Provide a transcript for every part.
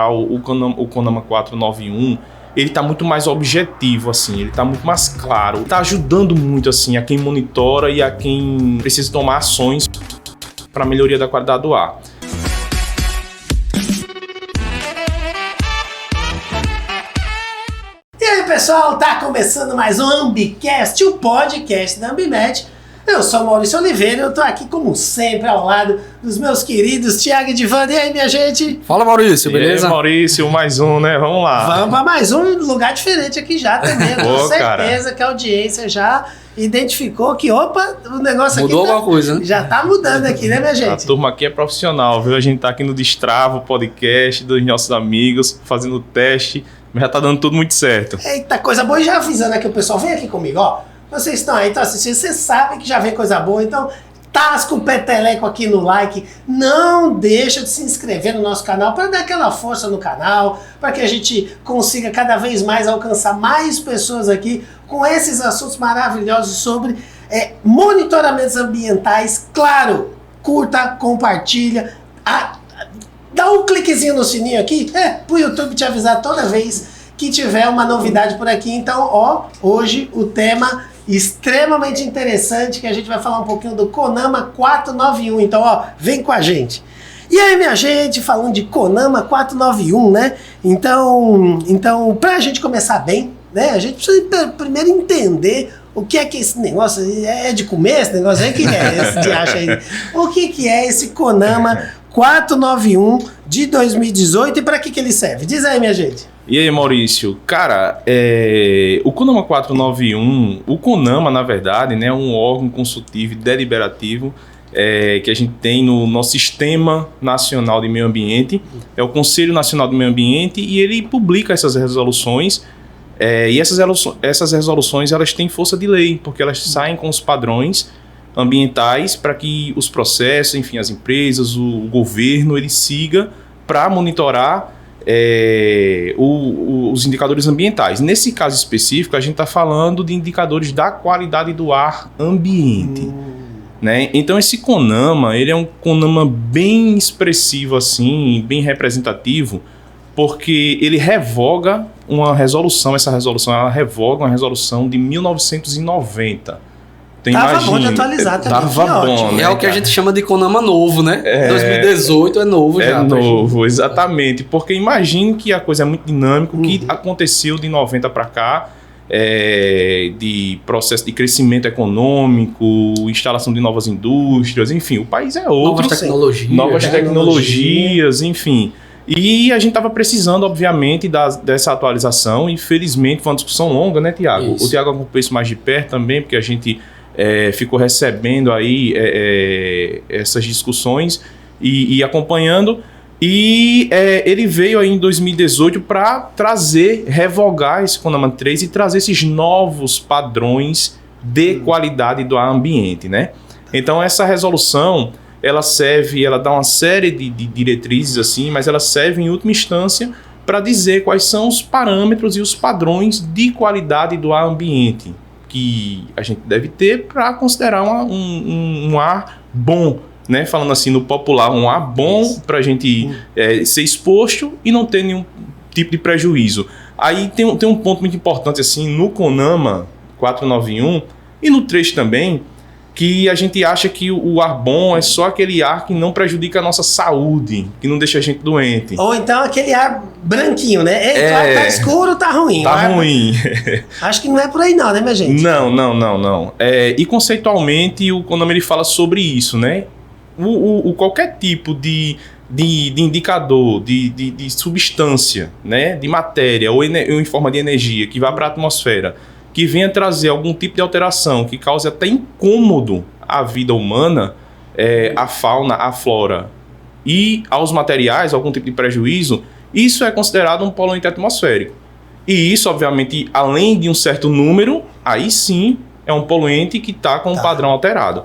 o CONAMA 491, ele está muito mais objetivo, assim, ele está muito mais claro. Está ajudando muito, assim, a quem monitora e a quem precisa tomar ações para a melhoria da qualidade do ar. E aí, pessoal, tá começando mais um Ambicast, o podcast da Ambimed. Eu sou o Maurício Oliveira e eu tô aqui, como sempre, ao lado dos meus queridos Thiago e Divana. E aí, minha gente? Fala, Maurício, beleza? E aí, Maurício, mais um, né? Vamos lá. Vamos pra mais um lugar diferente aqui já também. Eu tenho certeza cara, que a audiência já identificou que, opa, o negócio mudou aqui alguma coisa, né? Já tá mudando aqui, né, minha gente? A turma aqui é profissional, viu? A gente tá aqui no Destrava, podcast dos nossos amigos, fazendo teste, mas já tá dando tudo muito certo. Eita, coisa boa. E já avisando aqui o pessoal, vem aqui comigo, ó. Vocês estão aí, estão assistindo, vocês sabem que já vem coisa boa, então tasca o peteleco aqui no like, não deixa de se inscrever no nosso canal para dar aquela força no canal, para que a gente consiga cada vez mais alcançar mais pessoas aqui com esses assuntos maravilhosos sobre monitoramentos ambientais. Claro, curta, compartilha, dá um cliquezinho no sininho aqui, pro YouTube te avisar toda vez que tiver uma novidade por aqui. Então, ó, hoje o tema extremamente interessante, que a gente vai falar um pouquinho do CONAMA 491. Então, ó, vem com a gente. E aí, minha gente, falando de CONAMA 491, né? Então, pra gente começar bem, né? A gente precisa primeiro entender o que é esse negócio. É de comer esse negócio aí? O que é esse de acha aí? O que é esse CONAMA 491 de 2018 e para que ele serve? Diz aí, minha gente. E aí, Maurício? Cara, o CONAMA 491, o CONAMA, na verdade, né, é um órgão consultivo e deliberativo que a gente tem no nosso Sistema Nacional de Meio Ambiente, é o Conselho Nacional do Meio Ambiente, e ele publica essas resoluções, e essas resoluções elas têm força de lei, porque elas saem com os padrões ambientais para que os processos, enfim, as empresas, o governo, ele siga para monitorar os indicadores ambientais. Nesse caso específico, a gente está falando de indicadores da qualidade do ar ambiente. Né? Então esse CONAMA, ele é um CONAMA bem expressivo, assim, bem representativo, porque ele revoga uma resolução. Essa resolução, ela revoga uma resolução de 1990. Então, tava bom de atualizar também. Tava bom, né, é o que a gente chama de CONAMA novo, né? 2018 é novo já. É novo, exatamente. Porque imagine que a coisa é muito dinâmica. O que aconteceu de 90 para cá, de processo de crescimento econômico, instalação de novas indústrias, enfim, o país é outro. Novas tecnologias, enfim. E a gente estava precisando, obviamente, dessa atualização, e felizmente foi uma discussão longa, né, Thiago? Isso. O Thiago acompanhou isso mais de perto também, porque a gente ficou recebendo aí essas discussões e acompanhando. E ele veio aí em 2018 para revogar esse CONAMA 3 e trazer esses novos padrões de qualidade do ar ambiente, né? Então essa resolução, ela dá uma série de diretrizes assim, mas ela serve em última instância para dizer quais são os parâmetros e os padrões de qualidade do ar ambiente que a gente deve ter para considerar um ar bom, né? Falando assim no popular, um ar bom para a gente ser exposto e não ter nenhum tipo de prejuízo. Aí tem um ponto muito importante assim no CONAMA 491 e no 3 também, que a gente acha que o ar bom é só aquele ar que não prejudica a nossa saúde, que não deixa a gente doente. Ou então aquele ar branquinho, né? Tá escuro, tá ruim. Tá ruim. Acho que não é por aí não, né, minha gente? Não. E conceitualmente o CONAMA ele fala sobre isso, né? Qualquer tipo de indicador, de substância, né? De matéria ou em forma de energia que vá para a atmosfera, que venha trazer algum tipo de alteração que cause até incômodo à vida humana, à fauna, à flora e aos materiais, algum tipo de prejuízo, isso é considerado um poluente atmosférico. E isso, obviamente, além de um certo número, aí sim é um poluente que está com um padrão alterado.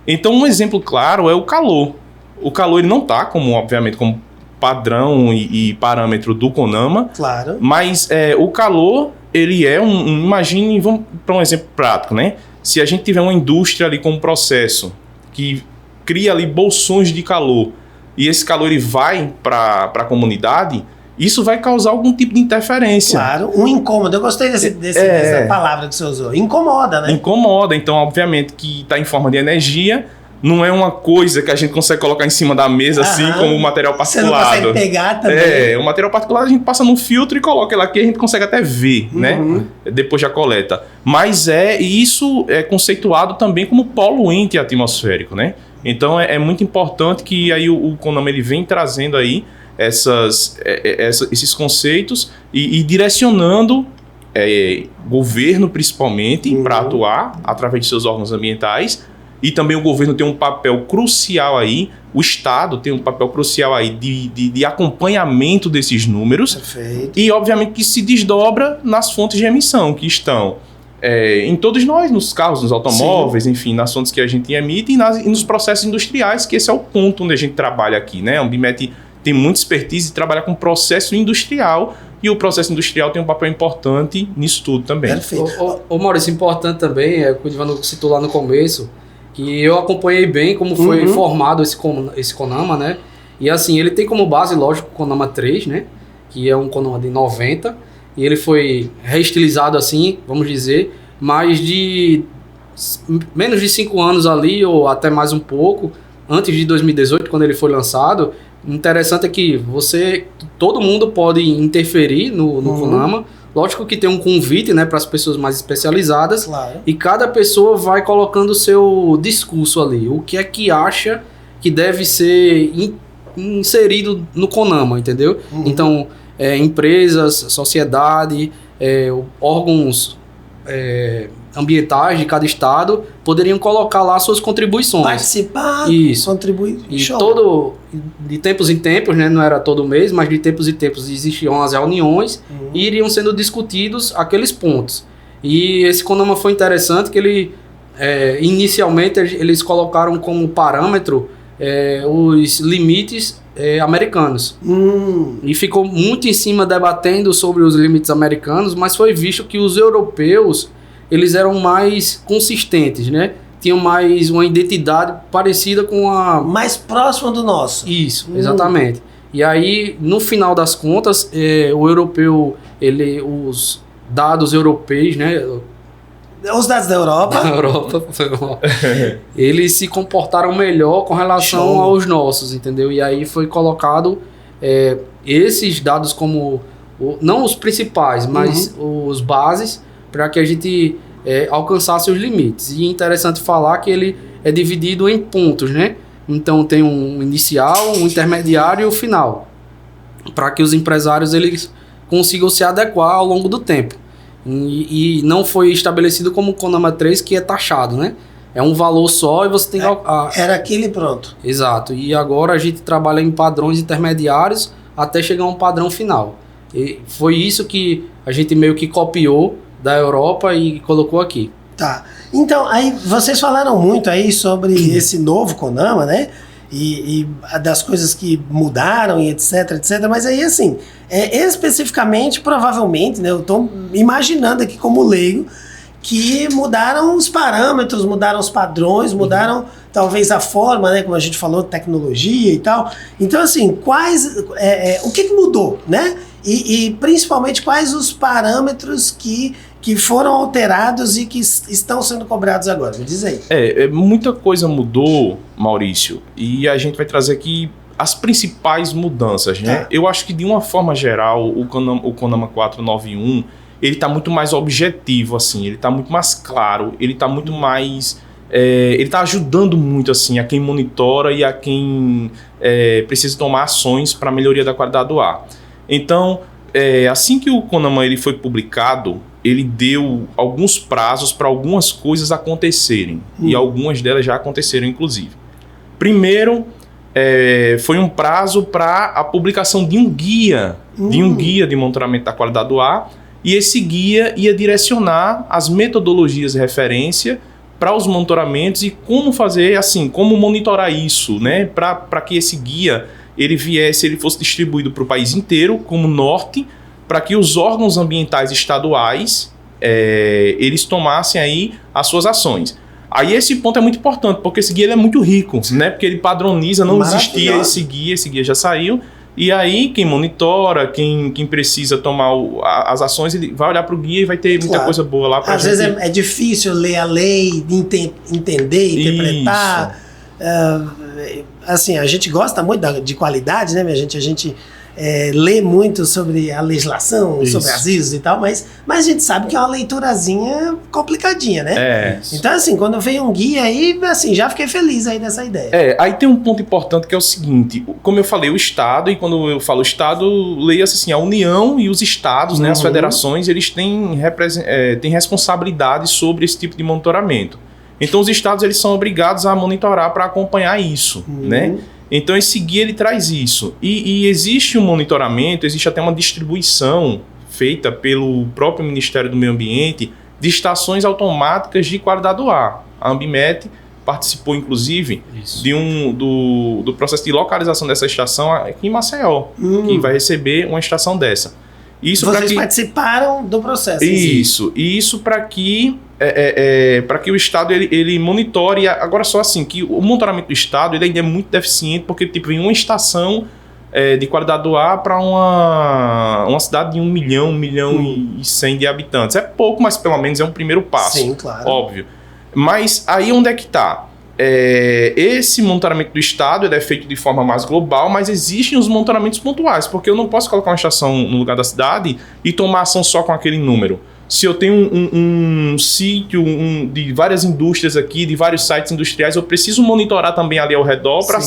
Então, um exemplo claro é o calor. O calor ele não está, obviamente, como padrão e parâmetro do CONAMA, claro. Mas o calor, ele é imagine, vamos para um exemplo prático, né? Se a gente tiver uma indústria ali com um processo que cria ali bolsões de calor e esse calor ele vai para a comunidade, isso vai causar algum tipo de interferência. Claro, um incômodo. Eu gostei dessa palavra que você usou. Incomoda, né? Incomoda. Então, obviamente, que está em forma de energia, não é uma coisa que a gente consegue colocar em cima da mesa, assim, como o material particulado. Você não consegue pegar também. O material particulado a gente passa num filtro e coloca ele aqui, a gente consegue até ver, né? Depois da coleta. Mas isso é conceituado também como poluente atmosférico, né? Então, é muito importante que aí o CONAMA ele vem trazendo aí esses conceitos e direcionando governo, principalmente, para atuar através de seus órgãos ambientais. E também o governo tem um papel crucial aí, o Estado tem um papel crucial aí de acompanhamento desses números. Perfeito. E, obviamente, que se desdobra nas fontes de emissão, que estão em todos nós, nos carros, nos automóveis, sim, enfim, nas fontes que a gente emite e nos processos industriais, que esse é o ponto onde a gente trabalha aqui, né? A Ambimete tem muita expertise de trabalhar com processo industrial, e o processo industrial tem um papel importante nisso tudo também. Perfeito. Ô Maurício, importante também, o que o Divano citou lá no começo, que eu acompanhei bem como foi formado esse CONAMA, né? E assim, ele tem como base, lógico, o CONAMA 3, né? Que é um CONAMA de 90, e ele foi reestilizado assim, vamos dizer, mas de menos de 5 anos ali, ou até mais um pouco, antes de 2018, quando ele foi lançado. Interessante é que todo mundo pode interferir no CONAMA. Lógico que tem um convite, né, para as pessoas mais especializadas. Claro. E cada pessoa vai colocando o seu discurso ali. O que é que acha que deve ser inserido no CONAMA, entendeu? Então, empresas, sociedade, órgãos ambientais de cada estado poderiam colocar lá suas contribuições. Participar, contribuir. E de tempos em tempos, né, não era todo mês, mas de tempos em tempos existiam as reuniões e iriam sendo discutidos aqueles pontos. E esse CONAMA foi interessante que ele, inicialmente, eles colocaram como parâmetro os limites americanos. E ficou muito em cima debatendo sobre os limites americanos, mas foi visto que os europeus eles eram mais consistentes, né? Tinham mais uma identidade parecida com a... mais próxima do nosso. Isso, exatamente. E aí, no final das contas, o europeu, os dados europeus, né? Os dados da Europa. Da Europa, eles se comportaram melhor com relação aos nossos, entendeu? E aí foi colocado esses dados como, não os principais, mas os bases, para que a gente alcançasse os limites. E é interessante falar que ele é dividido em pontos, né? Então tem um inicial, um intermediário e o final, para que os empresários eles consigam se adequar ao longo do tempo. E não foi estabelecido como o CONAMA 3, que é taxado, né? É um valor só e você tem que... Era aquele pronto. Exato. E agora a gente trabalha em padrões intermediários até chegar a um padrão final. E foi isso que a gente meio que copiou da Europa e colocou aqui. Tá. Então, aí vocês falaram muito aí sobre esse novo CONAMA, né? E das coisas que mudaram e etc, mas aí assim, especificamente, provavelmente, né? Eu tô imaginando aqui como leigo que mudaram os parâmetros, mudaram os padrões, mudaram talvez a forma, né? Como a gente falou, tecnologia e tal. Então assim, o que mudou, né? E principalmente quais os parâmetros que foram alterados e que estão sendo cobrados agora? Me diz aí. Muita coisa mudou, Maurício, e a gente vai trazer aqui as principais mudanças, né? Tá. Eu acho que, de uma forma geral, o CONAMA 491, ele está muito mais objetivo, assim, ele está muito mais claro, ele está muito mais... ele está ajudando muito, assim, a quem monitora e a quem precisa tomar ações para a melhoria da qualidade do ar. Então, assim que o CONAMA ele foi publicado, ele deu alguns prazos para algumas coisas acontecerem. E algumas delas já aconteceram, inclusive. Primeiro, foi um prazo para a publicação de um guia, de monitoramento da qualidade do ar, e esse guia ia direcionar as metodologias de referência para os monitoramentos e como fazer, assim, como monitorar isso, né? Para que esse guia ele fosse distribuído para o país inteiro como norte, para que os órgãos ambientais estaduais eles tomassem aí as suas ações. Aí esse ponto é muito importante, porque esse guia ele é muito rico, né? Porque ele padroniza, não existia esse guia já saiu, E aí, quem monitora, quem precisa tomar as ações, ele vai olhar para o guia e vai ter muita coisa boa lá para gente. Às vezes é difícil ler a lei, entender, interpretar. Assim, a gente gosta muito de qualidade, né, minha gente? A gente lê muito sobre a legislação, sobre as ISOs e tal, mas a gente sabe que é uma leiturazinha complicadinha, né? Então, assim, quando vem um guia aí, assim, já fiquei feliz aí dessa ideia. Aí tem um ponto importante que é o seguinte, como eu falei, o Estado, e quando eu falo Estado, leia-se assim, a União e os Estados, né, as federações, eles têm responsabilidade sobre esse tipo de monitoramento. Então, os Estados, eles são obrigados a monitorar para acompanhar isso, né? Então, esse guia, ele traz isso. E existe um monitoramento, existe até uma distribuição feita pelo próprio Ministério do Meio Ambiente de estações automáticas de qualidade do ar. A Ambimet participou, inclusive, do processo de localização dessa estação aqui em Maceió, que vai receber uma estação dessa. Vocês participaram do processo. Isso. E isso para que o Estado ele monitore. Agora só assim, que o monitoramento do Estado ele ainda é muito deficiente, porque tipo, em uma estação de qualidade do ar para uma cidade de 1 milhão e 100 de habitantes. É pouco, mas pelo menos é um primeiro passo. Sim, claro. Óbvio. Mas aí onde é que está? Esse monitoramento do Estado ele é feito de forma mais global, mas existem os monitoramentos pontuais, porque eu não posso colocar uma estação no lugar da cidade e tomar ação só com aquele número. Se eu tenho um sítio de várias indústrias aqui, de vários sites industriais, eu preciso monitorar também ali ao redor para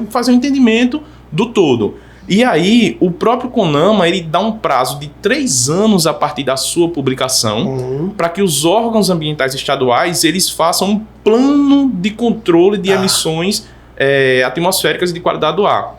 fazer um entendimento do todo. E aí, o próprio CONAMA, ele dá um prazo de 3 anos a partir da sua publicação para que os órgãos ambientais estaduais eles façam um plano de controle de emissões atmosféricas e de qualidade do ar.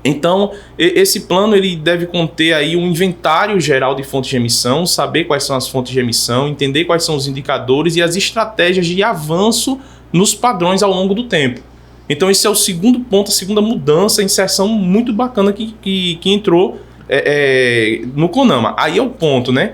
Então, esse plano ele deve conter aí um inventário geral de fontes de emissão, saber quais são as fontes de emissão, entender quais são os indicadores e as estratégias de avanço nos padrões ao longo do tempo. Então esse é o segundo ponto, a segunda mudança, a inserção muito bacana que entrou no CONAMA. Aí é o ponto, né?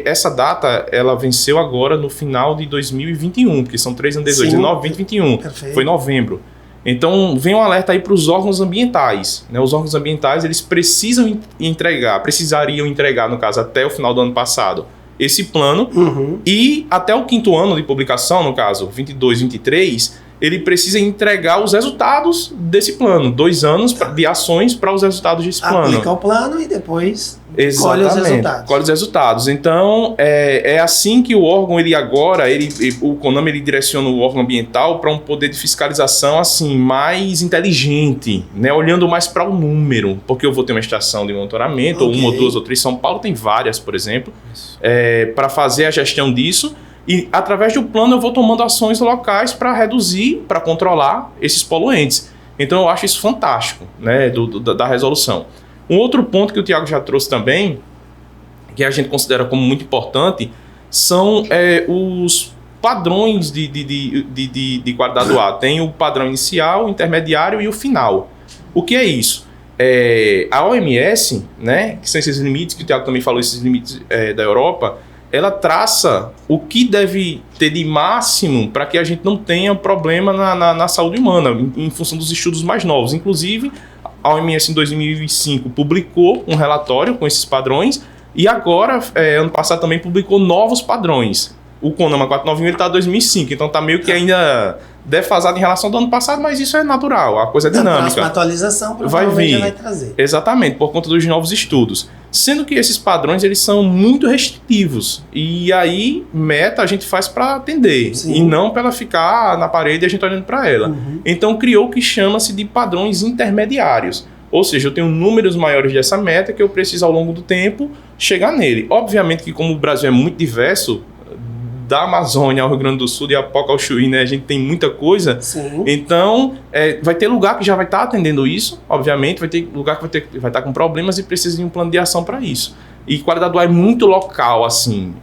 Essa data, ela venceu agora no final de 2021, porque são 3 anos depois, 19, 20, 21. Perfeito. Foi novembro. Então vem um alerta aí para os órgãos ambientais, né? Os órgãos ambientais, eles precisariam entregar, no caso, até o final do ano passado, esse plano, e até o 5º ano de publicação, no caso, 22, 23, ele precisa entregar os resultados desse plano. 2 anos de ações para os resultados desse plano. Aplica o plano e depois colhe os resultados. Colhe os resultados. Então, é assim que o órgão, o CONAMA, ele direciona o órgão ambiental para um poder de fiscalização assim, mais inteligente, né? Olhando mais para o número, porque eu vou ter uma estação de monitoramento, ou 1 ou 2 ou 3, São Paulo tem várias, por exemplo, para fazer a gestão disso. E através do plano eu vou tomando ações locais para reduzir, para controlar esses poluentes. Então eu acho isso fantástico, né, da resolução. Um outro ponto que o Tiago já trouxe também, que a gente considera como muito importante, são os padrões de qualidade do ar. Tem o padrão inicial, o intermediário e o final. O que é isso? A OMS, né, que são esses limites, que o Tiago também falou, esses limites da Europa, ela traça o que deve ter de máximo para que a gente não tenha problema na saúde humana, em função dos estudos mais novos. Inclusive, a OMS em 2005 publicou um relatório com esses padrões e agora, ano passado, também publicou novos padrões. O CONAMA 491 está em 2005, então está meio que ainda defasado em relação ao do ano passado, mas isso é natural, a coisa é dinâmica. A próxima atualização provavelmente vai trazer. Exatamente, por conta dos novos estudos. Sendo que esses padrões eles são muito restritivos. E aí, meta a gente faz para atender. Sim. E não para ela ficar na parede e a gente olhando para ela. Então, criou o que chama-se de padrões intermediários. Ou seja, eu tenho números maiores dessa meta que eu preciso, ao longo do tempo, chegar nele. Obviamente que, como o Brasil é muito diverso, da Amazônia ao Rio Grande do Sul, de Apoca ao Chuí, né? A gente tem muita coisa. Sim. Então, vai ter lugar que já vai estar atendendo isso, obviamente, vai ter lugar que vai estar com problemas e precisa de um plano de ação para isso. E qualidade do ar é muito local, assim.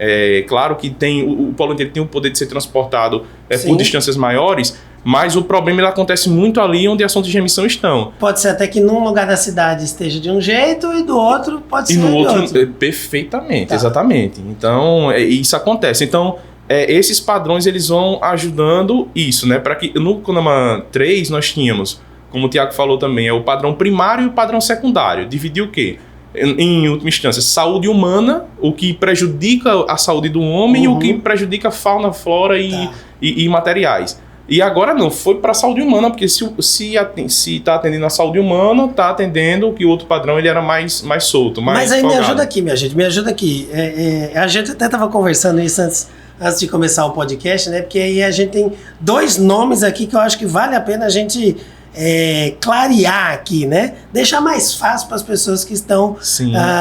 Claro que o poluente tem o poder de ser transportado por distâncias maiores, mas o problema ele acontece muito ali onde as fontes de emissão estão. Pode ser até que num lugar da cidade esteja de um jeito e do outro pode ser de outro. Perfeitamente, exatamente. Então, isso acontece. Então, esses padrões eles vão ajudando isso, né? Para que no CONAMA 3 nós tínhamos como o Tiago falou também, é o padrão primário e o padrão secundário. Dividir o quê? Em última instância, saúde humana, o que prejudica a saúde do homem e o que prejudica a fauna, flora e materiais. E agora não, foi para a saúde humana, porque se está atendendo a saúde humana, está atendendo que o outro padrão ele era mais solto. Mas aí folgado. me ajuda aqui, minha gente, me ajuda aqui. A gente até estava conversando isso antes de começar o podcast, né? Porque aí a gente tem 2 nomes aqui que eu acho que vale a pena a gente clarear aqui, né? Deixar mais fácil para as pessoas que estão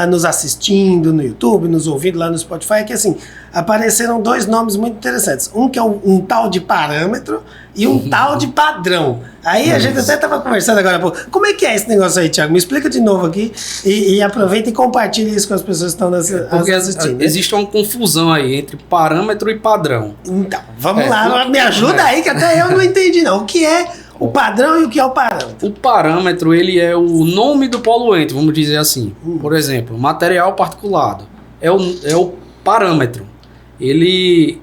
nos assistindo no YouTube, nos ouvindo lá no Spotify, que assim, apareceram 2 nomes muito interessantes. Um que é um tal de parâmetro e um tal de padrão. Aí a gente até estava conversando agora, pô, como é que é esse negócio aí, Thiago? Me explica de novo aqui e aproveita e compartilha isso com as pessoas que estão assistindo. Existe uma confusão aí entre parâmetro e padrão. Então, vamos lá, me ajuda aí, que até eu não entendi não. O que é o padrão e o que é o parâmetro? O parâmetro, ele é o nome do poluente, vamos dizer assim. Por exemplo, material particulado. É o parâmetro. Ele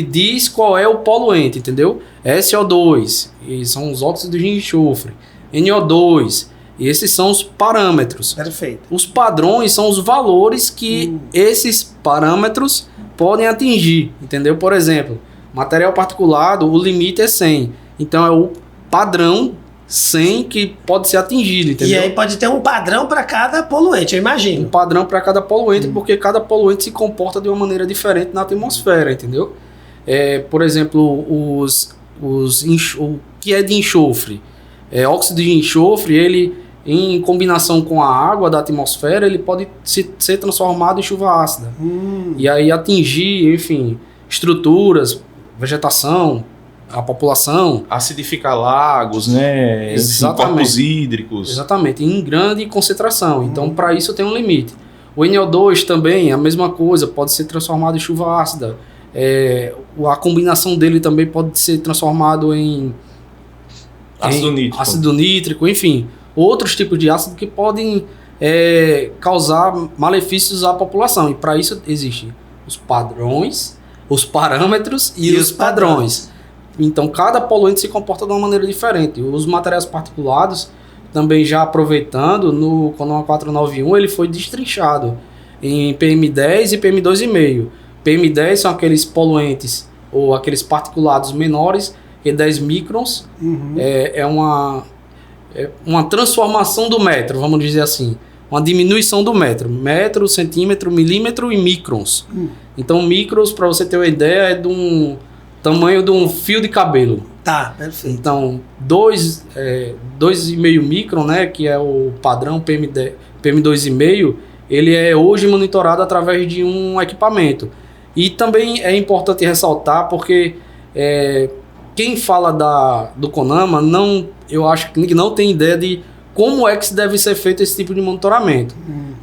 diz qual é o poluente, entendeu? SO2, e são os óxidos de enxofre. NO2, e esses são os parâmetros. Perfeito. Os padrões são os valores que esses parâmetros podem atingir, entendeu? Por exemplo, material particulado, o limite é 100. Então é o padrão 100 que pode ser atingido, entendeu? E aí pode ter um padrão para cada poluente, eu imagino. Um padrão para cada poluente, porque cada poluente se comporta de uma maneira diferente na atmosfera, entendeu? Por exemplo, o que é de enxofre? Óxido de enxofre, ele em combinação com a água da atmosfera, ele pode ser transformado em chuva ácida. E aí atingir, enfim, estruturas, vegetação, a população. Acidificar lagos, né? Exatamente. Corpos hídricos. Exatamente, em grande concentração. Então, para isso tem um limite. O NO2 também, a mesma coisa, pode ser transformado em chuva ácida. A combinação dele também pode ser transformado em ácido nítrico, enfim. Outros tipos de ácido que podem causar malefícios à população. E para isso existem os padrões, os parâmetros e os padrões. Então, cada poluente se comporta de uma maneira diferente. Os materiais particulados, também já aproveitando, no CONAMA 491, ele foi destrinchado em PM10 e PM2,5. PM10 são aqueles poluentes ou aqueles particulados menores que 10 microns. É uma transformação do metro, vamos dizer assim. Uma diminuição do metro, centímetro, milímetro e microns. Então, microns, para você ter uma ideia, é de um tamanho de um fio de cabelo. Tá, perfeito. Então, 2,5 micron, né, que é o padrão PM2,5, ele é hoje monitorado através de um equipamento. E também é importante ressaltar, porque quem fala do CONAMA, eu acho que não tem ideia de como é que deve ser feito esse tipo de monitoramento.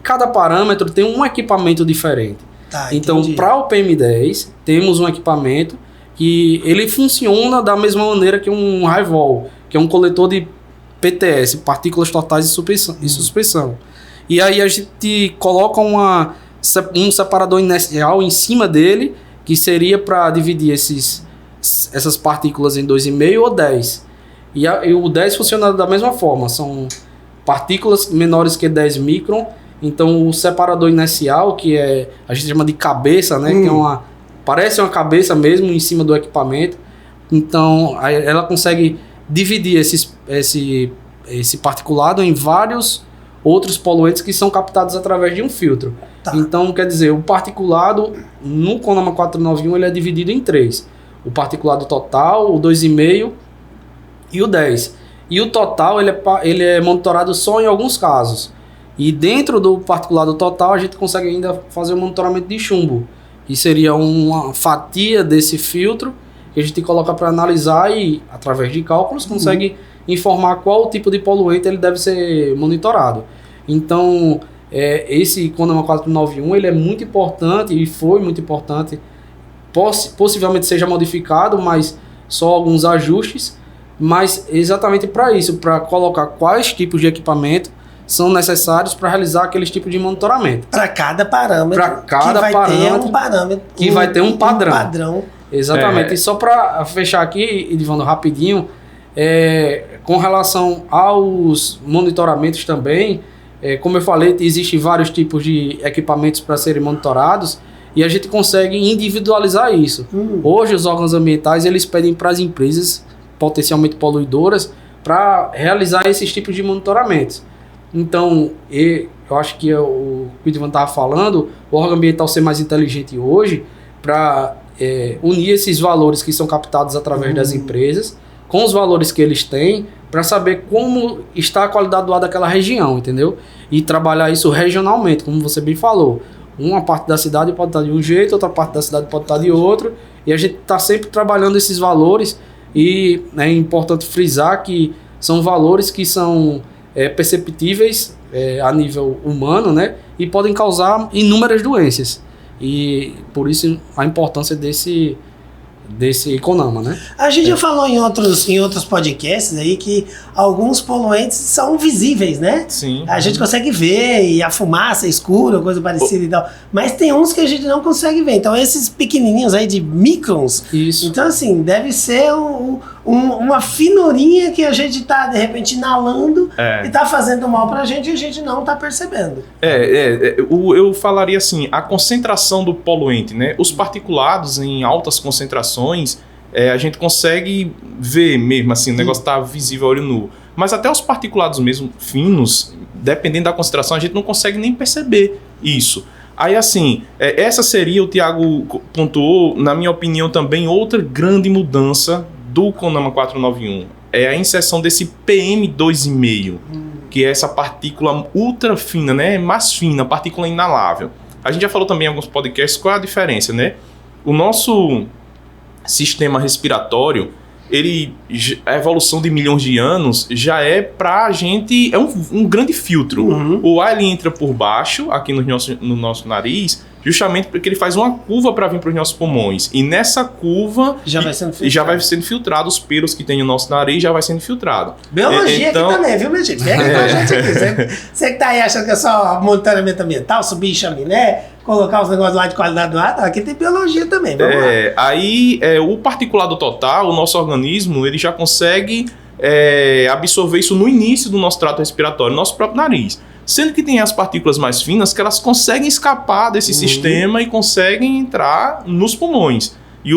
Cada parâmetro tem um equipamento diferente. Tá, então, para o PM10, temos um equipamento que ele funciona da mesma maneira que um Hi-Vol, que é um coletor de PTS, partículas totais e suspensão. E aí a gente coloca um separador inercial em cima dele, que seria para dividir essas partículas em 2,5 ou 10. E o 10 funciona da mesma forma, são partículas menores que 10 micron. Então o separador inercial, que a gente chama de cabeça, né, que parece uma cabeça mesmo em cima do equipamento. Então ela consegue dividir esse particulado em vários outros poluentes que são captados através de um filtro. Tá. Então, quer dizer, o particulado no CONAMA 491 ele é dividido em 3. O particulado total, o 2,5 e o 10. E o total ele é monitorado só em alguns casos. E dentro do particulado total a gente consegue ainda fazer o monitoramento de chumbo, que seria uma fatia desse filtro que a gente coloca para analisar e, através de cálculos, consegue informar qual tipo de poluente ele deve ser monitorado. Então, esse CONAMA 491 ele é muito importante e foi muito importante. Possivelmente seja modificado, mas só alguns ajustes, mas exatamente para isso, para colocar quais tipos de equipamento são necessários para realizar aqueles tipos de monitoramento. Para cada parâmetro. Para cada parâmetro. Que vai ter um padrão. Padrão. Exatamente. E só para fechar aqui, Edivando, rapidinho, Com relação aos monitoramentos também, como eu falei, existem vários tipos de equipamentos para serem monitorados e a gente consegue individualizar isso. Hoje os órgãos ambientais eles pedem para as empresas potencialmente poluidoras para realizar esses tipos de monitoramentos. Então, eu acho que o que o Ivan estava falando, o órgão ambiental ser mais inteligente hoje para unir esses valores que são captados através das empresas com os valores que eles têm para saber como está a qualidade do ar daquela região, entendeu? E trabalhar isso regionalmente, como você bem falou. Uma parte da cidade pode estar de um jeito, outra parte da cidade pode estar de outro, e a gente está sempre trabalhando esses valores, e é importante frisar que são valores que são perceptíveis a nível humano, né? E podem causar inúmeras doenças. E por isso a importância desse CONAMA, né? A gente já falou em outros podcasts aí que alguns poluentes são visíveis, né? Sim. A gente consegue ver, e a fumaça é escura, coisa parecida e tal. Mas tem uns que a gente não consegue ver. Então esses pequenininhos aí de microns. Isso. Então assim, deve ser uma finurinha que a gente tá de repente inalando e tá fazendo mal pra gente e a gente não tá percebendo. Eu falaria assim, a concentração do poluente, né? Os particulados em altas concentrações, a gente consegue ver mesmo, assim, o negócio tá visível a olho nu. Mas até os particulados mesmo finos, dependendo da concentração, a gente não consegue nem perceber isso. Aí assim, essa seria, o Tiago pontuou, na minha opinião também, outra grande mudança do CONAMA 491. É a inserção desse PM2,5, que é essa partícula ultra fina, né? Mais fina, partícula inalável. A gente já falou também em alguns podcasts qual é a diferença, né? O nosso sistema respiratório, a evolução de milhões de anos já é pra gente, é um grande filtro. O ar ele entra por baixo, aqui no nosso nariz, justamente porque ele faz uma curva para vir para os nossos pulmões. E nessa curva já vai sendo filtrado os pelos que tem no nosso nariz, já vai sendo filtrado. Biologia então, aqui também, viu, meu gente? Vem aqui com a gente aqui. Você que tá aí achando que é só monitoramento ambiental, subir em chaminé, colocar os negócios lá de qualidade do ar, aqui tem biologia também, vamos lá. Aí, o particulado total, o nosso organismo, ele já consegue absorver isso no início do nosso trato respiratório, no nosso próprio nariz. Sendo que tem as partículas mais finas que elas conseguem escapar desse sistema e conseguem entrar nos pulmões. E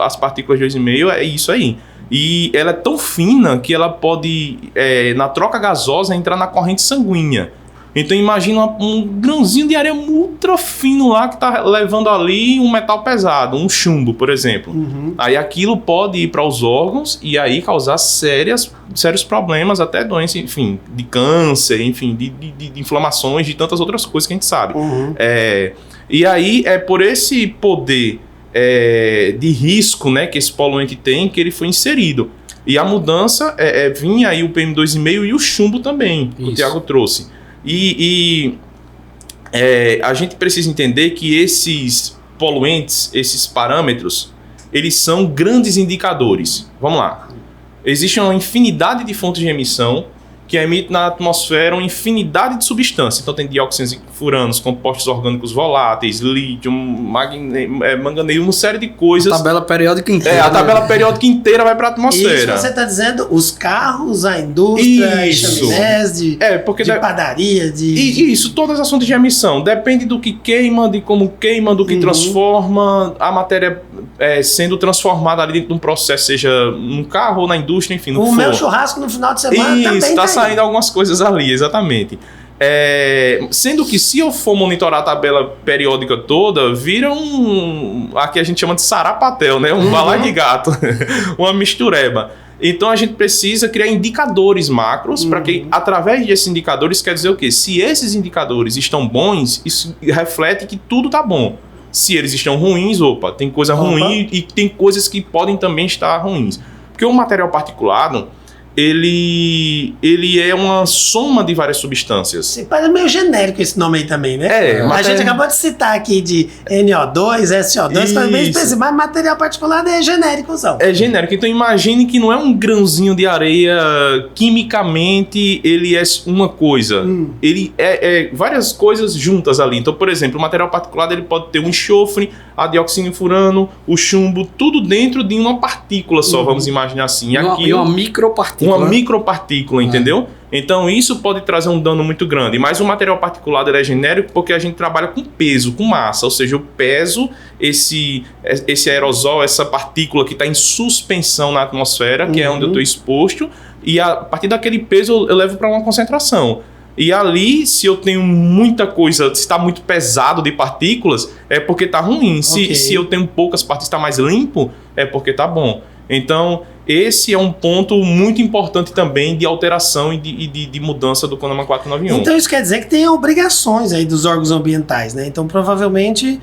as partículas 2,5 é isso aí. E ela é tão fina que ela pode, na troca gasosa, entrar na corrente sanguínea. Então imagina um grãozinho de areia ultra fino lá que está levando ali um metal pesado, um chumbo, por exemplo. Aí aquilo pode ir para os órgãos e aí causar sérios problemas, até doença, enfim, de câncer, enfim, de inflamações, de tantas outras coisas que a gente sabe. E aí é por esse poder de risco, né, que esse poluente tem, que ele foi inserido. E a mudança vinha aí o PM2,5 e o chumbo também, que o Tiago trouxe. A gente precisa entender que esses poluentes, esses parâmetros, eles são grandes indicadores. Vamos lá. Existe uma infinidade de fontes de emissão que emitem na atmosfera uma infinidade de substâncias. Então tem dióxidos e furanos, compostos orgânicos voláteis, lítio, manganês, uma série de coisas. A tabela periódica inteira. A tabela periódica inteira vai para a atmosfera. Isso você está dizendo os carros, a indústria, chaminés, de padaria, Isso, todas as fontes de emissão. Depende do que queima, de como queima, do que transforma a matéria sendo transformada ali dentro de um processo, seja num carro ou na indústria, enfim. O meu churrasco no final de semana também está saindo algumas coisas ali, exatamente. Sendo que se eu for monitorar a tabela periódica toda, vira aqui a gente chama de sarapatel, né? Um balai de gato, uma mistureba. Então a gente precisa criar indicadores macros para que, através desses indicadores, quer dizer o quê? Se esses indicadores estão bons, isso reflete que tudo está bom. Se eles estão ruins, tem coisa ruim e tem coisas que podem também estar ruins. Porque o material particulado, ele é uma soma de várias substâncias. Parece meio genérico esse nome aí também, né? A gente acabou de citar aqui de NO2, SO2, tá meio específico, mas material particulado é genéricozão. É genérico, então imagine que não é um grãozinho de areia, quimicamente ele é uma coisa. Ele é várias coisas juntas ali. Então, por exemplo, o material particulado ele pode ter o enxofre, a dioxina e furano, o chumbo, tudo dentro de uma partícula só, vamos imaginar assim. E uma micropartícula. Uma micropartícula, entendeu? Então isso pode trazer um dano muito grande. Mas o material particulado ele é genérico porque a gente trabalha com peso, com massa. Ou seja, eu peso esse aerosol, essa partícula que está em suspensão na atmosfera, que é onde eu estou exposto, e a partir daquele peso eu levo para uma concentração. E ali, se eu tenho muita coisa, se está muito pesado de partículas, é porque está ruim. Se eu tenho poucas partículas, está mais limpo, é porque está bom. Então, esse é um ponto muito importante também de alteração e de mudança do CONAMA 491. Então, isso quer dizer que tem obrigações aí dos órgãos ambientais, né? Então, provavelmente,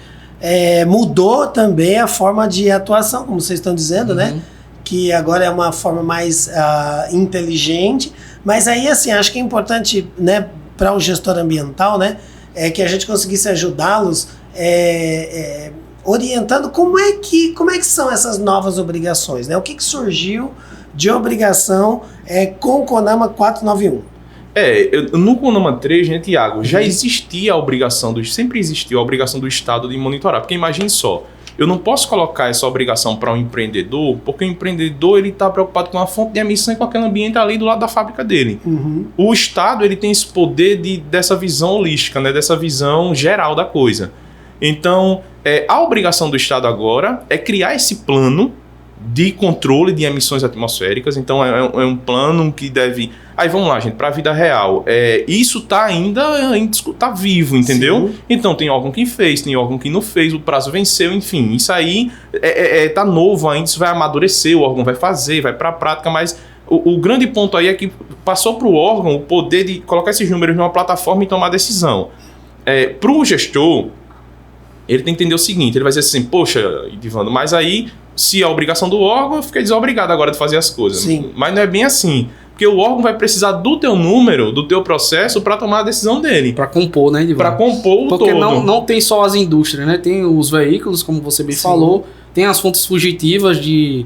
mudou também a forma de atuação, como vocês estão dizendo, né? Que agora é uma forma mais inteligente. Mas aí, assim, acho que é importante, né, para o gestor ambiental, né, que a gente conseguisse ajudá-los orientando como é que são essas novas obrigações, né? O que surgiu de obrigação com o CONAMA 491? No CONAMA 3, né, Tiago, já existia a obrigação, sempre existiu a obrigação do Estado de monitorar, porque imagine só, eu não posso colocar essa obrigação para um empreendedor, porque o empreendedor está preocupado com a fonte de emissão e com aquele ambiente ali do lado da fábrica dele. O Estado ele tem esse poder dessa visão holística, né, dessa visão geral da coisa. Então, a obrigação do Estado agora é criar esse plano de controle de emissões atmosféricas. Então, é um plano que deve... Aí, vamos lá, gente, para a vida real. Isso está ainda tá vivo, entendeu? Sim. Então, tem órgão que fez, tem órgão que não fez, o prazo venceu, enfim. Isso aí tá novo ainda, isso vai amadurecer, o órgão vai fazer, vai para a prática, mas o grande ponto aí é que passou para o órgão o poder de colocar esses números numa plataforma e tomar decisão. Para o gestor, ele tem que entender o seguinte, ele vai dizer assim, poxa, Edivando, mas aí, se é a obrigação do órgão, eu fiquei desobrigado agora de fazer as coisas. Sim. Mas não é bem assim. Porque o órgão vai precisar do teu número, do teu processo, para tomar a decisão dele. Para compor, né, Edivando? Para compor o todo. Porque não tem só as indústrias, né? Tem os veículos, como você bem falou, tem as fontes fugitivas de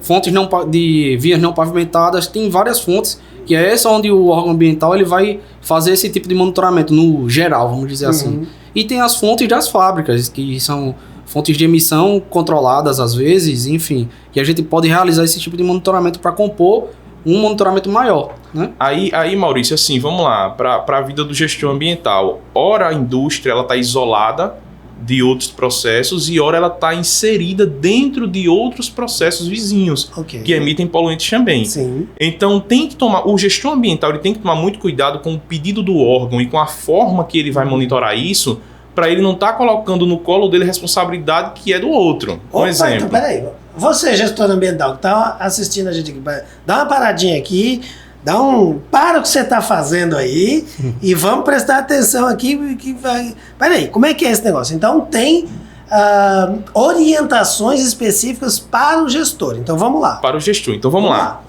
fontes de vias não pavimentadas, tem várias fontes, que é essa onde o órgão ambiental ele vai fazer esse tipo de monitoramento, no geral, vamos dizer assim. E tem as fontes das fábricas, que são fontes de emissão controladas às vezes, enfim, que a gente pode realizar esse tipo de monitoramento para compor um monitoramento maior, né? Aí, Maurício, assim, vamos lá, para a vida do gestor ambiental. Ora a indústria ela está isolada de outros processos e ora ela está inserida dentro de outros processos vizinhos que emitem poluentes também. Sim. Então o gestor ambiental ele tem que tomar muito cuidado com o pedido do órgão e com a forma que ele vai monitorar isso, para ele não estar colocando no colo dele responsabilidade que é do outro. Um exemplo. Então, peraí. Você, gestor ambiental, que está assistindo a gente aqui, dá uma paradinha aqui, para o que você está fazendo aí e vamos prestar atenção aqui. Peraí, como é que é esse negócio? Então, tem orientações específicas para o gestor. Então, vamos lá. Para o gestor. Então, vamos lá.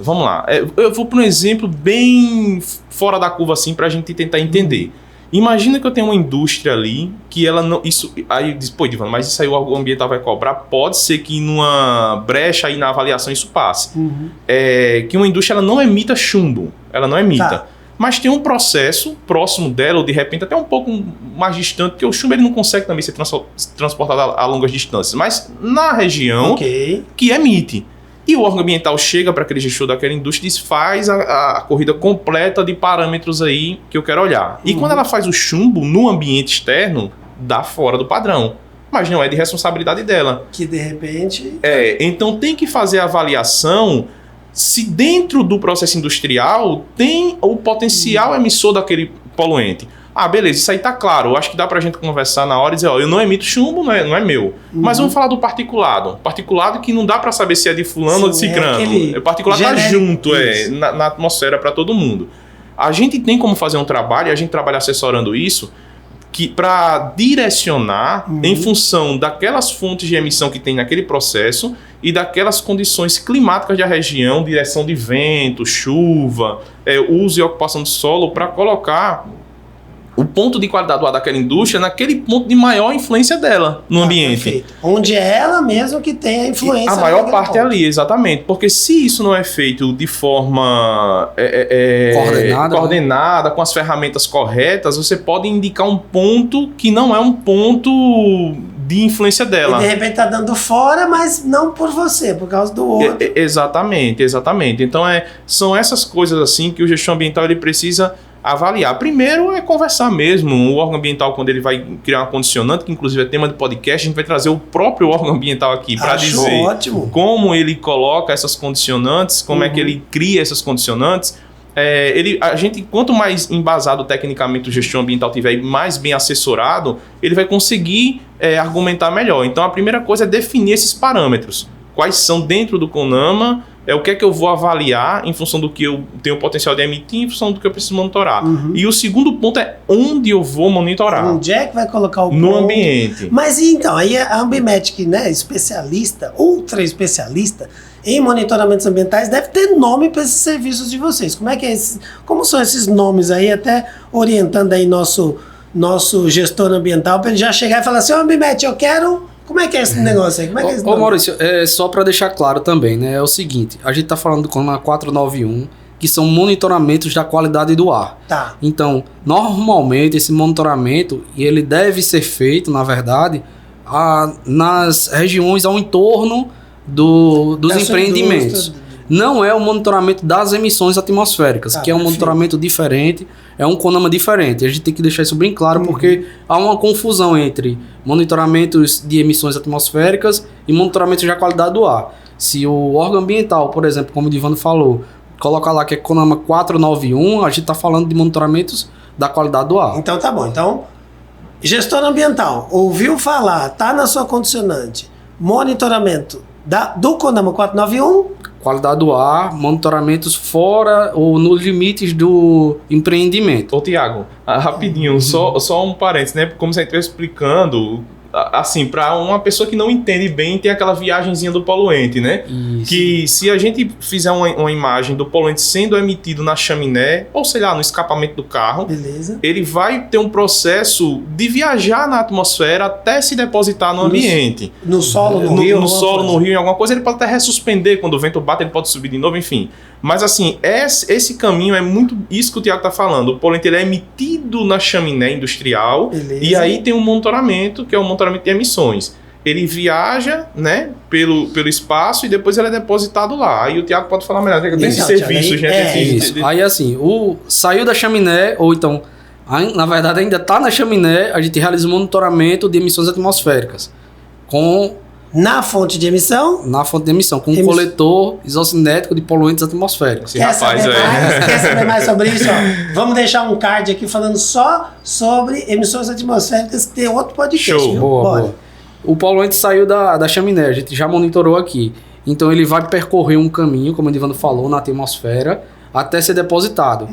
Eu vou para um exemplo bem fora da curva, assim, para a gente tentar entender. Imagina que eu tenho uma indústria ali que ela não... Aí diz, pô, Edivando, mas isso aí o órgão ambiental vai cobrar? Pode ser que numa brecha aí na avaliação isso passe. Que uma indústria ela não emita chumbo. Ela não emita. Tá. Mas tem um processo próximo dela, ou de repente até um pouco mais distante, porque o chumbo ele não consegue também ser transportado a longas distâncias. Mas na região que emite. E o órgão ambiental chega para aquele gestor daquela indústria e diz, faz a corrida completa de parâmetros aí que eu quero olhar. E quando ela faz o chumbo no ambiente externo, dá fora do padrão. Mas não é de responsabilidade dela. Que de repente... Então tem que fazer a avaliação se dentro do processo industrial tem o potencial emissor daquele poluente. Beleza, isso aí tá claro. Eu acho que dá pra gente conversar na hora e dizer, eu não emito chumbo, não é meu. Mas vamos falar do particulado. Particulado que não dá pra saber se é de fulano ou de cicrano. O particulado tá junto, na atmosfera pra todo mundo. A gente tem como fazer um trabalho, e a gente trabalha assessorando isso, que para direcionar em função daquelas fontes de emissão que tem naquele processo e daquelas condições climáticas da região, direção de vento, chuva, uso e ocupação do solo, para colocar o ponto de qualidade do ar daquela indústria naquele ponto de maior influência dela no ambiente. Perfeito. Onde é ela mesmo que tem a influência. A maior parte é ali, exatamente. Porque se isso não é feito de forma coordenada, com as ferramentas corretas, você pode indicar um ponto que não é um ponto de influência dela. E de repente tá dando fora, mas não por você, por causa do outro. Exatamente. Então são essas coisas assim que o gestor ambiental ele precisa avaliar. Primeiro é conversar mesmo. O órgão ambiental, quando ele vai criar uma condicionante, que inclusive é tema de podcast, a gente vai trazer o próprio órgão ambiental aqui para dizer como ele coloca essas condicionantes, como é que ele cria essas condicionantes. A gente, quanto mais embasado tecnicamente o gestor ambiental tiver e mais bem assessorado, ele vai conseguir argumentar melhor. Então a primeira coisa é definir esses parâmetros. Quais são dentro do CONAMA, o que é que eu vou avaliar em função do que eu tenho potencial de emitir, em função do que eu preciso monitorar. E o segundo ponto é onde eu vou monitorar. Onde é que vai colocar o no ambiente. Mas então, aí a Ambimetric, né, especialista, ultra especialista em monitoramentos ambientais, deve ter nome para esses serviços de vocês. Como são esses nomes aí, até orientando aí nosso gestor ambiental, para ele já chegar e falar assim, Ambimetric, eu quero... Como é que é esse negócio aí? Como é que é esse nome? Maurício, só para deixar claro também, né? É o seguinte, a gente está falando do CONAMA 491, que são monitoramentos da qualidade do ar. Tá. Então, normalmente, esse monitoramento, ele deve ser feito, na verdade, nas regiões ao entorno dos empreendimentos. Não é o monitoramento das emissões atmosféricas, que é um monitoramento diferente, é um CONAMA diferente. A gente tem que deixar isso bem claro, porque há uma confusão entre monitoramentos de emissões atmosféricas e monitoramentos da qualidade do ar. Se o órgão ambiental, por exemplo, como o Divano falou, coloca lá que é CONAMA 491, a gente está falando de monitoramentos da qualidade do ar. Então tá bom. Então, gestor ambiental, ouviu falar, tá na sua condicionante, monitoramento do CONAMA 491... Qualidade do ar, monitoramentos fora ou nos limites do empreendimento. Ô, Tiago, rapidinho, só um parênteses, né? Como você está explicando, assim, para uma pessoa que não entende bem, tem aquela viagenzinha do poluente, né? Isso. Que se a gente fizer uma imagem do poluente sendo emitido na chaminé, ou sei lá, no escapamento do carro, beleza, ele vai ter um processo de viajar na atmosfera até se depositar no ambiente. No solo, no rio? No solo, no rio, em alguma coisa. Ele pode até ressuspender quando o vento bate, ele pode subir de novo, enfim. Mas assim, esse caminho é muito isso que o Tiago está falando. O poluente ele é emitido na chaminé industrial, beleza, e aí tem um monitoramento, que é o monitoramento de emissões. Ele viaja, né, pelo espaço e depois ele é depositado lá. Aí o Tiago pode falar melhor. Desse serviço, gente. Aí assim, saiu da chaminé, ou então, na verdade ainda está na chaminé, a gente realiza o monitoramento de emissões atmosféricas. Na fonte de emissão? Na fonte de emissão, com um coletor isocinético de poluentes atmosféricos. Quer saber mais sobre isso? Ó, vamos deixar um card aqui falando só sobre emissões atmosféricas, que tem outro podcast. Show. Boa. O poluente saiu da chaminé, a gente já monitorou aqui. Então ele vai percorrer um caminho, como o Divano falou, na atmosfera, até ser depositado.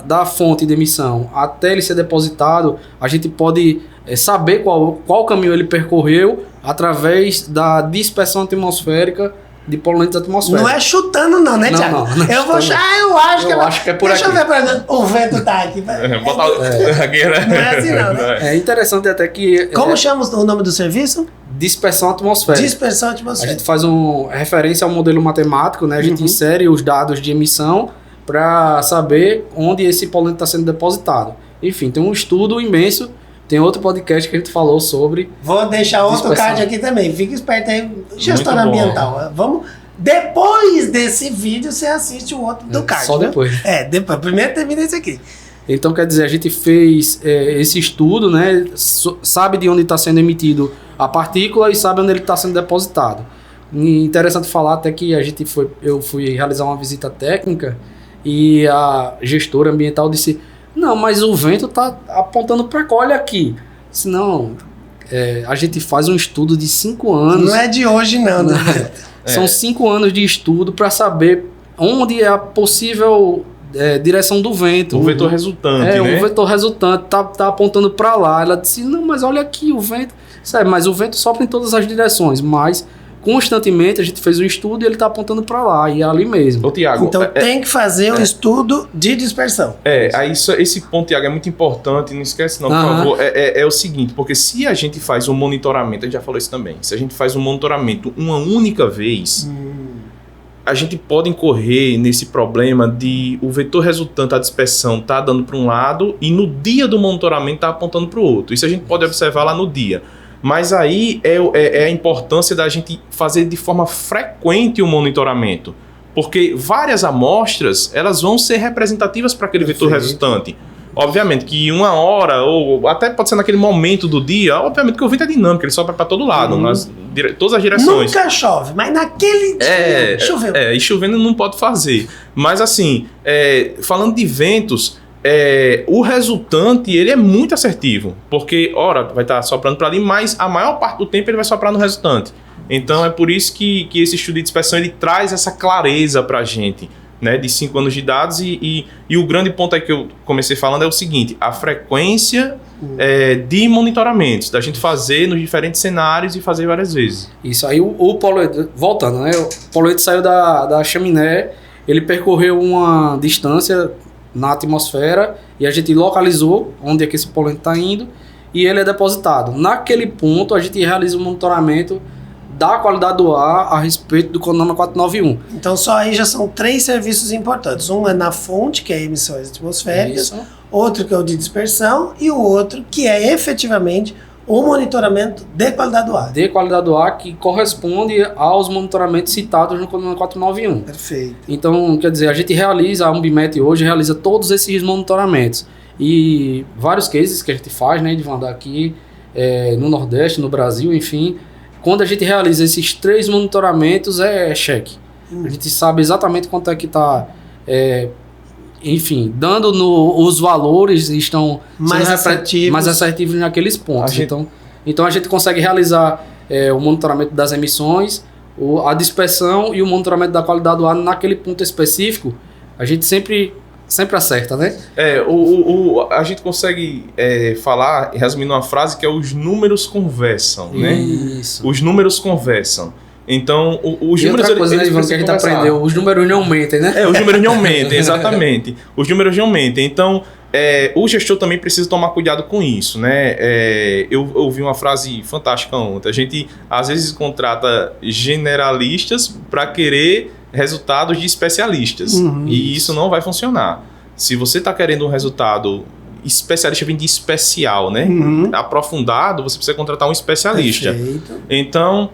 Da fonte de emissão até ele ser depositado, a gente pode saber qual caminho ele percorreu através da dispersão atmosférica de poluentes atmosféricos. Não é chutando não, né, Thiago? Eu acho que é por aqui. Deixa eu ver, por exemplo, o vento tá aqui. Não é assim não, né? É interessante até que... Como chama o nome do serviço? Dispersão atmosférica. Dispersão atmosférica. A gente faz referência ao modelo matemático, né? A gente insere os dados de emissão para saber onde esse poluente está sendo depositado. Enfim, tem um estudo imenso. Tem outro podcast que a gente falou sobre... Vou deixar outro card aqui também. Fica esperto aí, gestor ambiental. Vamos... Depois desse vídeo, você assiste o outro do card. Só depois. Depois. Primeiro termina esse aqui. Então, quer dizer, a gente fez esse estudo, né? Sabe de onde está sendo emitido a partícula e sabe onde ele está sendo depositado. E interessante falar até que eu fui realizar uma visita técnica e a gestora ambiental disse... Não, mas o vento está apontando para cá, olha aqui. Senão, a gente faz um estudo de 5 anos. Não é de hoje, não. Né? São 5 anos de estudo para saber onde é a possível direção do vento. O vetor resultante, né? O vetor resultante tá apontando para lá. Ela disse, não, mas olha aqui o vento. Sério, mas o vento sopra em todas as direções, mas constantemente a gente fez um estudo e ele está apontando para lá, e é ali mesmo. Ô, Tiago, Então tem que fazer um estudo de dispersão. Aí esse ponto, Tiago, é muito importante, não esquece não, por favor. É o seguinte, porque se a gente faz um monitoramento, a gente já falou isso também, se a gente faz um monitoramento uma única vez, a gente pode incorrer nesse problema de o vetor resultante, a dispersão, tá dando para um lado e no dia do monitoramento tá apontando para o outro. Isso a gente pode observar lá no dia. Mas aí é a importância da gente fazer de forma frequente o monitoramento. Porque várias amostras, elas vão ser representativas para aquele vetor resultante. Obviamente que uma hora, ou até pode ser naquele momento do dia, obviamente que o vento é dinâmico, ele sopra para todo lado, todas as direções. Nunca chove, mas naquele dia choveu. E chovendo não pode fazer. Mas assim, falando de ventos, o resultante ele é muito assertivo, porque ora vai estar soprando para ali, mas a maior parte do tempo ele vai soprar no resultante. Então é por isso que esse estudo de dispersão ele traz essa clareza para a gente, né, de 5 anos de dados e o grande ponto aí que eu comecei falando é o seguinte, a frequência de monitoramentos, da gente fazer nos diferentes cenários e fazer várias vezes. Isso aí, o poluente, voltando, né, o poluente saiu da chaminé, ele percorreu uma distância na atmosfera e a gente localizou onde é que esse poluente está indo e ele é depositado. Naquele ponto a gente realiza o monitoramento da qualidade do ar a respeito do CONAMA 491. Então só aí já são 3 serviços importantes. Um é na fonte, que é emissões atmosféricas, outro que é o de dispersão e o outro que é efetivamente o monitoramento de qualidade do ar. De qualidade do ar que corresponde aos monitoramentos citados no CONAMA 491. Perfeito. Então, quer dizer, a gente realiza, a Unbimet hoje realiza todos esses monitoramentos. E vários cases que a gente faz, né, de andar aqui no Nordeste, no Brasil, enfim. Quando a gente realiza esses 3 monitoramentos, é cheque. A gente sabe exatamente quanto é que está, enfim, dando os valores estão mais assertivos naqueles pontos. Então a gente consegue realizar o monitoramento das emissões, a dispersão e o monitoramento da qualidade do ar naquele ponto específico. A gente sempre acerta, né? A gente consegue falar, resumindo uma frase, que é os números conversam, né? Isso. Os números conversam. Então, os e números... outra coisa, né, Ivan, que a gente aprendeu, os números não aumentem, né? Os números não aumentem, exatamente. Os números não aumentem. Então, o gestor também precisa tomar cuidado com isso, né? Eu ouvi uma frase fantástica ontem. A gente, às vezes, contrata generalistas para querer resultados de especialistas. E isso não vai funcionar. Se você está querendo um resultado especialista, vem de especial, né? Aprofundado, você precisa contratar um especialista. Perfeito. Então,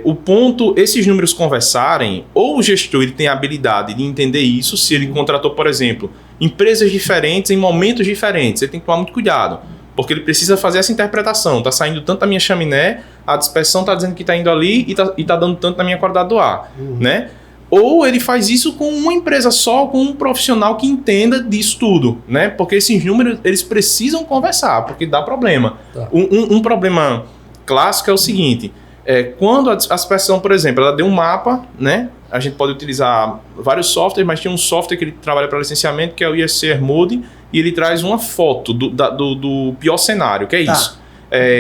o ponto, esses números conversarem, ou o gestor ele tem a habilidade de entender isso, se ele contratou, por exemplo, empresas diferentes em momentos diferentes, ele tem que tomar muito cuidado. Porque ele precisa fazer essa interpretação. Está saindo tanto da minha chaminé, a dispersão está dizendo que está indo ali e tá dando tanto na minha qualidade do ar. Né? Ou ele faz isso com uma empresa só, com um profissional que entenda disso tudo. Né? Porque esses números eles precisam conversar, porque dá problema. Tá. Um problema clássico é o seguinte, quando a dispersão, por exemplo, ela deu um mapa, né? A gente pode utilizar vários softwares, mas tinha um software que ele trabalha para licenciamento, que é o ISC Mode, e ele traz uma foto do pior cenário, que é isso.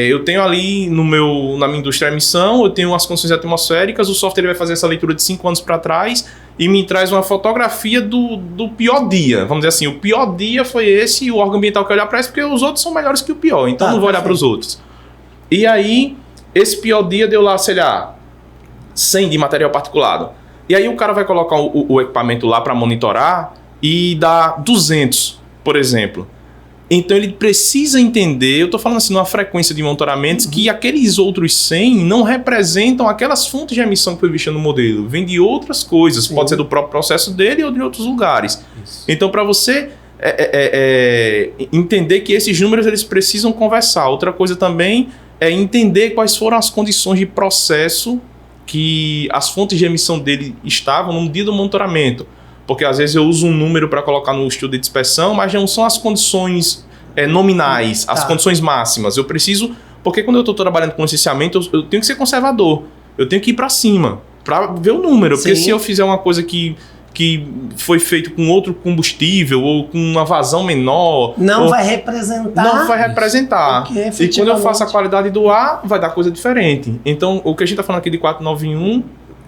Eu tenho ali na minha indústria de emissão, eu tenho as condições atmosféricas, o software ele vai fazer essa leitura de 5 anos para trás e me traz uma fotografia do pior dia. Vamos dizer assim, o pior dia foi esse e o órgão ambiental quer olhar para isso porque os outros são melhores que o pior, então não vou olhar para os outros. E aí, esse pior dia deu lá, sei lá, 100 de material particulado. E aí o cara vai colocar o equipamento lá para monitorar e dá 200, por exemplo. Então ele precisa entender, eu estou falando assim, numa frequência de monitoramentos, que aqueles outros 100 não representam aquelas fontes de emissão que foi vista no modelo. Vem de outras coisas, Sim. Pode ser do próprio processo dele ou de outros lugares. Isso. Então para você entender que esses números eles precisam conversar. Outra coisa também é entender quais foram as condições de processo que as fontes de emissão dele estavam no dia do monitoramento. Porque às vezes eu uso um número para colocar no estudo de dispersão, mas não são as condições nominais, as condições máximas. Eu preciso, porque quando eu estou trabalhando com licenciamento, eu tenho que ser conservador. Eu tenho que ir para cima, para ver o número. Sim. Porque se eu fizer uma coisa que que foi feito com outro combustível ou com uma vazão menor. Não vai representar. Não vai representar. Porque, e quando eu faço a qualidade do ar, vai dar coisa diferente. Então, o que a gente está falando aqui de 491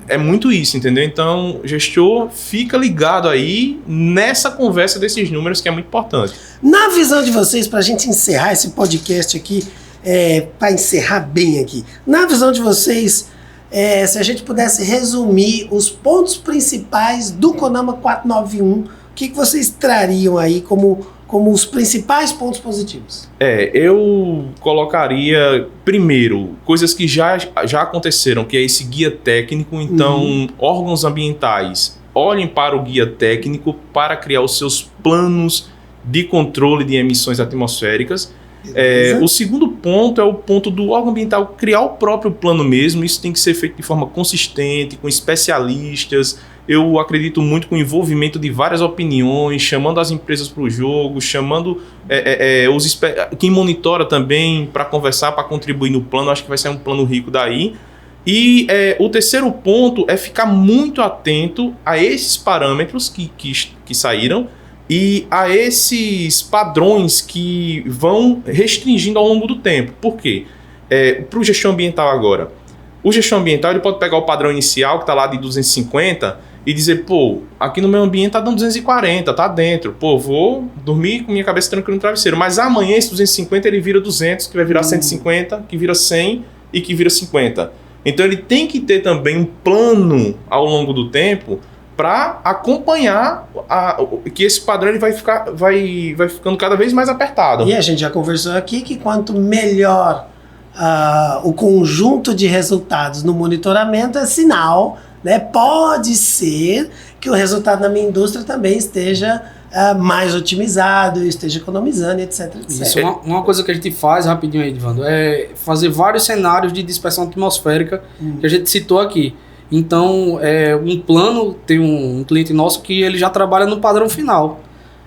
é muito isso, entendeu? Então, gestor, fica ligado aí nessa conversa desses números que é muito importante. Na visão de vocês, para a gente encerrar esse podcast aqui, para encerrar bem aqui, na visão de vocês, se a gente pudesse resumir os pontos principais do CONAMA 491, o que vocês trariam aí como os principais pontos positivos? Eu colocaria, primeiro, coisas que já aconteceram, que é esse guia técnico. Então, órgãos ambientais, olhem para o guia técnico para criar os seus planos de controle de emissões atmosféricas. O segundo ponto é o ponto do órgão ambiental criar o próprio plano mesmo. Isso tem que ser feito de forma consistente, com especialistas. Eu acredito muito com o envolvimento de várias opiniões, chamando as empresas para o jogo, chamando quem monitora também para conversar, para contribuir no plano. Acho que vai ser um plano rico daí. E o terceiro ponto é ficar muito atento a esses parâmetros que saíram e a esses padrões que vão restringindo ao longo do tempo. Por quê? Para o gestão ambiental agora. O gestão ambiental ele pode pegar o padrão inicial, que está lá de 250, e dizer, aqui no meu ambiente está dando 240, tá dentro. Vou dormir com minha cabeça tranquila no travesseiro. Mas amanhã esse 250 ele vira 200, que vai virar 150, que vira 100 e que vira 50. Então ele tem que ter também um plano ao longo do tempo para acompanhar que esse padrão ele vai ficando cada vez mais apertado. E a gente já conversou aqui que quanto melhor o conjunto de resultados no monitoramento é sinal, né? Pode ser que o resultado na minha indústria também esteja mais otimizado, esteja economizando, etc. Isso, uma coisa que a gente faz rapidinho aí, Divando, é fazer vários cenários de dispersão atmosférica que a gente citou aqui. Então, um plano, tem um cliente nosso que ele já trabalha no padrão final.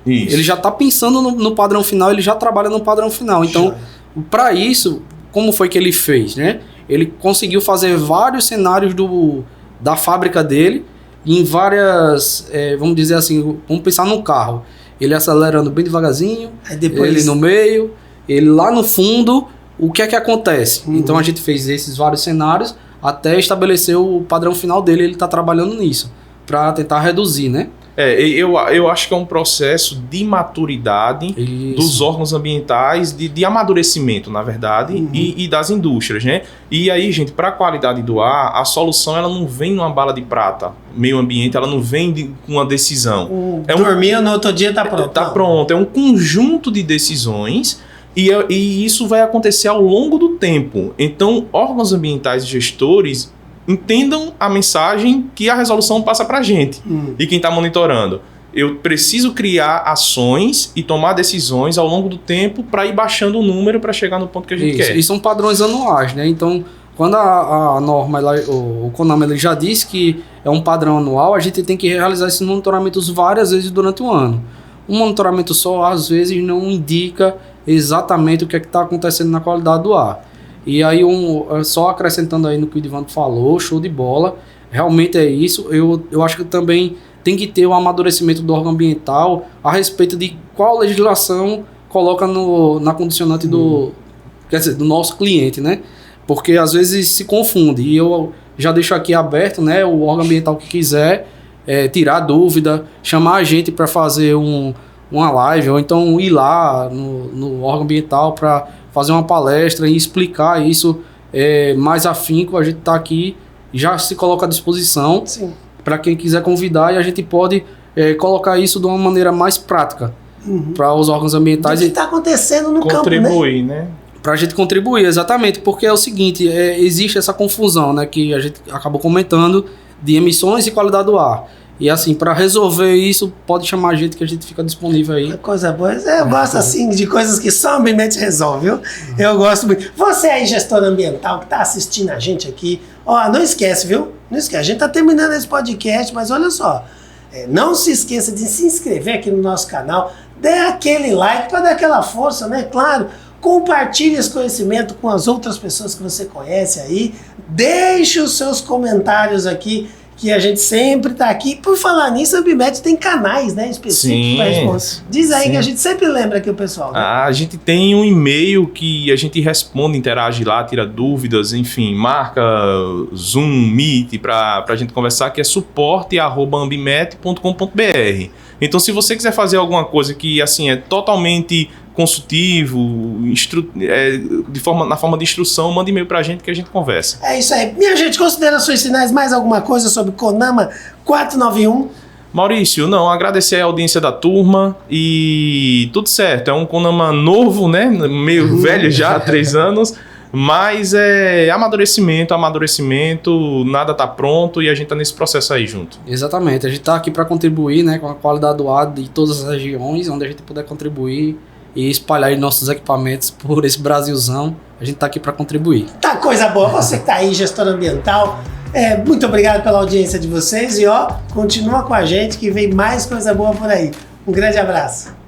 Isso. Ele já está pensando no padrão final, ele já trabalha no padrão final. Então, para isso, como foi que ele fez, né? Ele conseguiu fazer vários cenários da fábrica dele em várias, vamos dizer assim, vamos pensar num carro. Ele acelerando bem devagarzinho, aí depois ele no meio, ele lá no fundo, o que é que acontece? Então, a gente fez esses vários cenários até estabelecer o padrão final dele, ele está trabalhando nisso, para tentar reduzir, né? Eu acho que é um processo de maturidade dos órgãos ambientais, de amadurecimento, na verdade, e das indústrias, né? E aí, gente, para a qualidade do ar, a solução ela não vem numa bala de prata, meio ambiente, ela não vem com uma decisão. Dormir no outro dia tá pronto. Tá pronto, é um conjunto de decisões. E isso vai acontecer ao longo do tempo. Então, órgãos ambientais e gestores entendam a mensagem que a resolução passa para a gente e quem está monitorando. Eu preciso criar ações e tomar decisões ao longo do tempo para ir baixando o número para chegar no ponto que a gente quer. E são padrões anuais, né? Então, quando a norma, o CONAMA ele já disse que é um padrão anual, a gente tem que realizar esses monitoramentos várias vezes durante o ano. Um monitoramento só, às vezes, não indica exatamente o que é que está acontecendo na qualidade do ar. E aí, só acrescentando aí no que o Divando falou, show de bola, realmente é isso. Eu acho que também tem que ter o amadurecimento do órgão ambiental a respeito de qual legislação coloca na condicionante do nosso cliente, né? Porque às vezes se confunde. E eu já deixo aqui aberto, né? O órgão ambiental que quiser tirar dúvida, chamar a gente para fazer uma live, ou então ir lá no órgão ambiental para fazer uma palestra e explicar isso mais afinco. A gente está aqui, já se coloca à disposição para quem quiser convidar, e a gente pode colocar isso de uma maneira mais prática para os órgãos ambientais. O que está acontecendo no campo, né? Para a gente contribuir, exatamente, porque é o seguinte, existe essa confusão, né, que a gente acabou comentando, de emissões e qualidade do ar. E assim, para resolver isso, pode chamar a gente que a gente fica disponível aí. Coisa boa. Eu gosto assim de coisas que só o ambiente resolve, viu? Eu gosto muito. Você aí, gestor ambiental, que está assistindo a gente aqui, não esquece, viu? Não esquece. A gente está terminando esse podcast, mas olha só. Não se esqueça de se inscrever aqui no nosso canal, dê aquele like para dar aquela força, né? Claro. Compartilhe esse conhecimento com as outras pessoas que você conhece aí. Deixe os seus comentários aqui, que a gente sempre tá aqui. Por falar nisso, a Ambimete tem canais, né, específicos para responder. Diz aí que a gente sempre lembra aqui o pessoal. Né? A gente tem um e-mail que a gente responde, interage lá, tira dúvidas, enfim, marca Zoom, Meet para a gente conversar, que é suporte@ambimete.com.br. Então, se você quiser fazer alguma coisa que assim é totalmente consultivo, na forma de instrução, manda e-mail pra gente que a gente conversa. É isso aí. Minha gente, considerações finais, mais alguma coisa sobre Conama 491? Maurício, não, agradecer a audiência da turma e tudo certo. É um Conama novo, né? Meio velho já, 3 anos. Mas é amadurecimento, nada tá pronto e a gente tá nesse processo aí junto. Exatamente, a gente tá aqui para contribuir, né, com a qualidade do ar de todas as regiões, onde a gente puder contribuir e espalhar aí nossos equipamentos por esse Brasilzão. A gente tá aqui para contribuir. Tá coisa boa, você que tá aí, gestor ambiental, muito obrigado pela audiência de vocês e continua com a gente que vem mais coisa boa por aí. Um grande abraço.